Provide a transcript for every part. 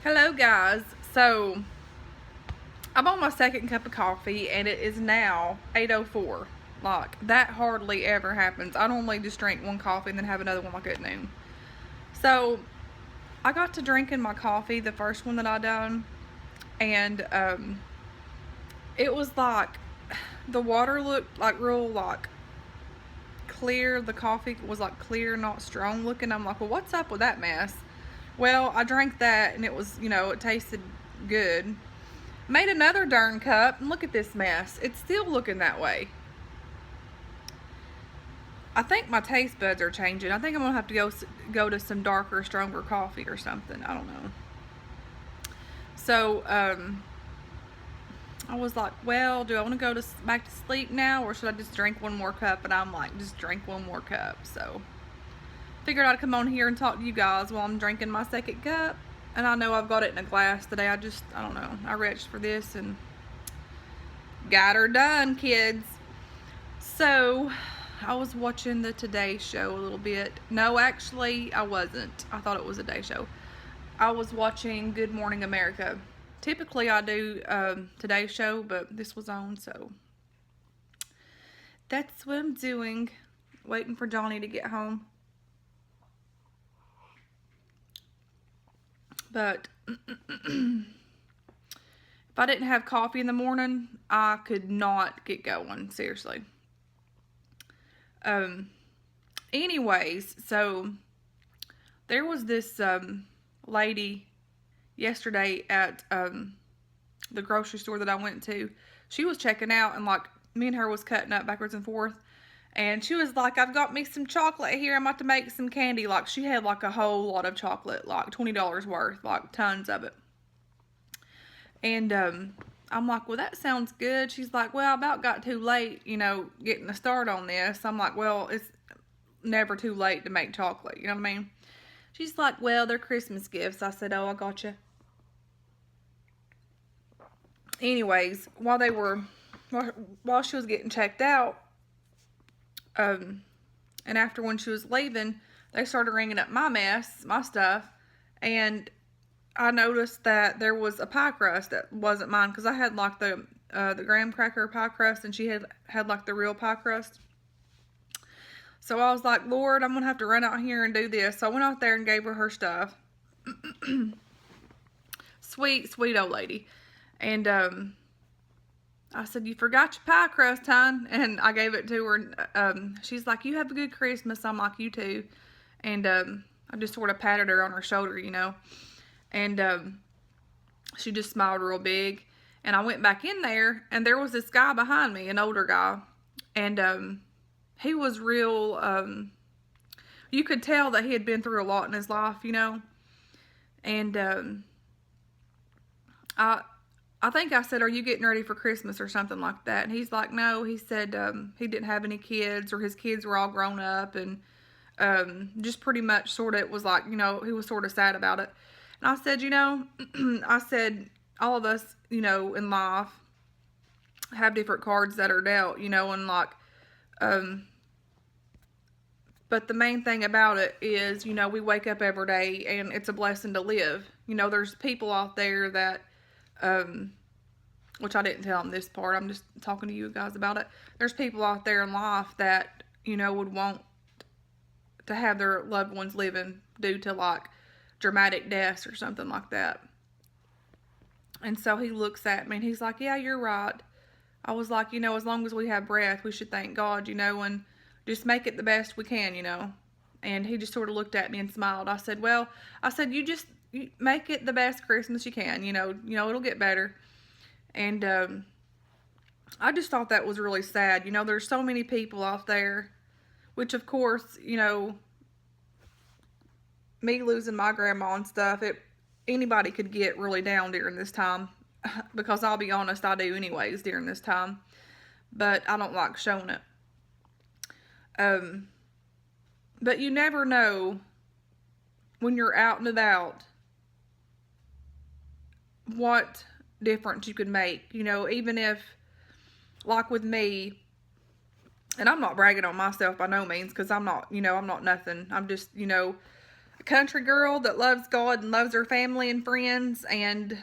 Hello guys. So I'm on my second cup of coffee and it is now 8:04. Like that hardly ever happens. I normally just drink one coffee and then have another one like at noon. So I got to drinking my coffee, the first one that I done, and it was like the water looked like real like clear. The coffee was like clear, not strong looking. I'm like, well, what's up with that mess? Well, I drank that and it was, it tasted good. Made another darn cup, and look at this mess. It's still looking that way. I think my taste buds are changing. I think I'm gonna have to go to some darker, stronger coffee or something. I don't know. So I was like, well, do I want to go back to sleep now, or should I just drink one more cup? And I'm like, just drink one more cup. So figured I'd come on here and talk to you guys while I'm drinking my second cup. And I know I've got it in a glass today. I don't know. I reached for this and got her done, kids. So, I was watching the Today Show a little bit. No, actually, I wasn't. I thought it was a day show. I was watching Good Morning America. Typically, I do Today Show, but this was on, so that's what I'm doing. Waiting for Johnny to get home. But if I didn't have coffee in the morning, I could not get going. Seriously. Anyways, so there was this lady yesterday at the grocery store that I went to. She was checking out, and like me and her was cutting up backwards and forth. And she was like, I've got me some chocolate here. I'm about to make some candy. Like, she had like a whole lot of chocolate, like $20 worth, like tons of it. And I'm like, well, that sounds good. She's like, well, I about got too late, getting a start on this. I'm like, well, it's never too late to make chocolate. You know what I mean? She's like, well, they're Christmas gifts. I said, oh, I gotcha. Anyways, while she was getting checked out, and after when she was leaving, they started ringing up my stuff, and I noticed that there was a pie crust that wasn't mine, because I had like the graham cracker pie crust, and she had like the real pie crust. So I was like, Lord, I'm gonna have to run out here and do this. So I went out there and gave her stuff. Sweet old lady. And I said, you forgot your pie crust, hon. And I gave it to her. She's like, you have a good Christmas. I'm like, you too. And I just sort of patted her on her shoulder, And she just smiled real big. And I went back in there, and there was this guy behind me, an older guy. And he was real, you could tell that he had been through a lot in his life, And I think I said, are you getting ready for Christmas or something like that? And he's like, no. He said he didn't have any kids, or his kids were all grown up, and just pretty much sort of, it was like, he was sort of sad about it. And I said, I said, all of us, in life have different cards that are dealt, and like, but the main thing about it is, we wake up every day and it's a blessing to live. There's people out there that, which I didn't tell them this part. I'm just talking to you guys about it. There's people out there in life that, would want to have their loved ones living due to like dramatic deaths or something like that. And so he looks at me and he's like, yeah, you're right. I was like, as long as we have breath, we should thank God, and just make it the best we can, And he just sort of looked at me and smiled. I said, you just make it the best Christmas you can, it'll get better. And I just thought that was really sad. There's so many people out there, which of course, me losing my grandma and stuff, anybody could get really down during this time, because I'll be honest, I do anyways during this time, but I don't like showing it. But you never know when you're out and about what difference you could make, even if, like with me, and I'm not bragging on myself by no means, because I'm not, I'm not nothing. I'm just, a country girl that loves God and loves her family and friends, and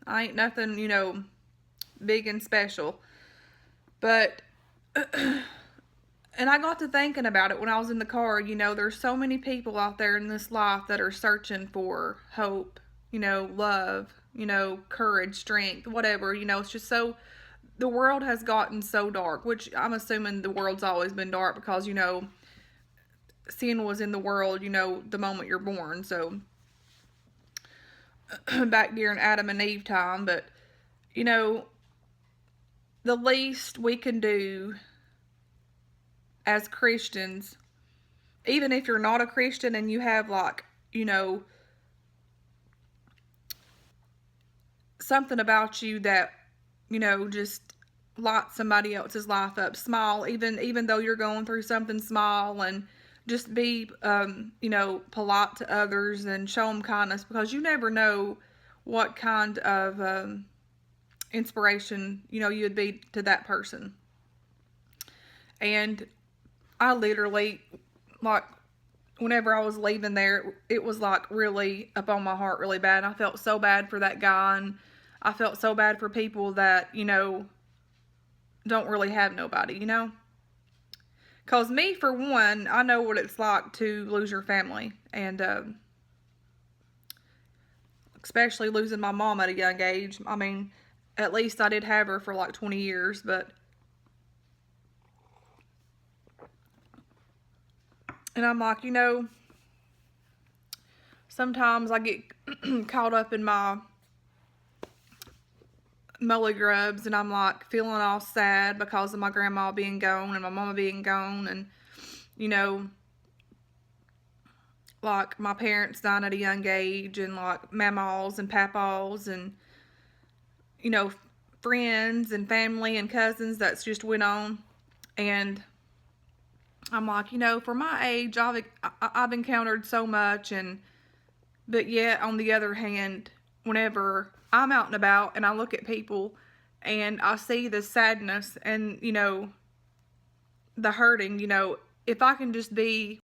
I ain't nothing, big and special. But, and I got to thinking about it when I was in the car. There's so many people out there in this life that are searching for hope, love, courage, strength, whatever. It's just so, the world has gotten so dark, which I'm assuming the world's always been dark because, sin was in the world, the moment you're born. So, back during Adam and Eve time. But, the least we can do as Christians, even if you're not a Christian and you have, like, something about you that, just light somebody else's life up. Small, even though you're going through something small, and just be, polite to others and show them kindness, because you never know what kind of inspiration, you'd be to that person. And I literally, like, whenever I was leaving there, it was like really up on my heart really bad. And I felt so bad for that guy, and I felt so bad for people that, don't really have nobody, Because me, for one, I know what it's like to lose your family. And especially losing my mom at a young age. I mean, at least I did have her for like 20 years, but... And I'm like, sometimes I get caught up in my molly grubs, and I'm like feeling all sad because of my grandma being gone and my mama being gone, and like my parents dying at a young age, and like mamaws and papaws, and friends and family and cousins that's just went on. And I'm like, for my age, I've encountered so much, but yet on the other hand, whenever I'm out and about and I look at people and I see the sadness and, the hurting, if I can just be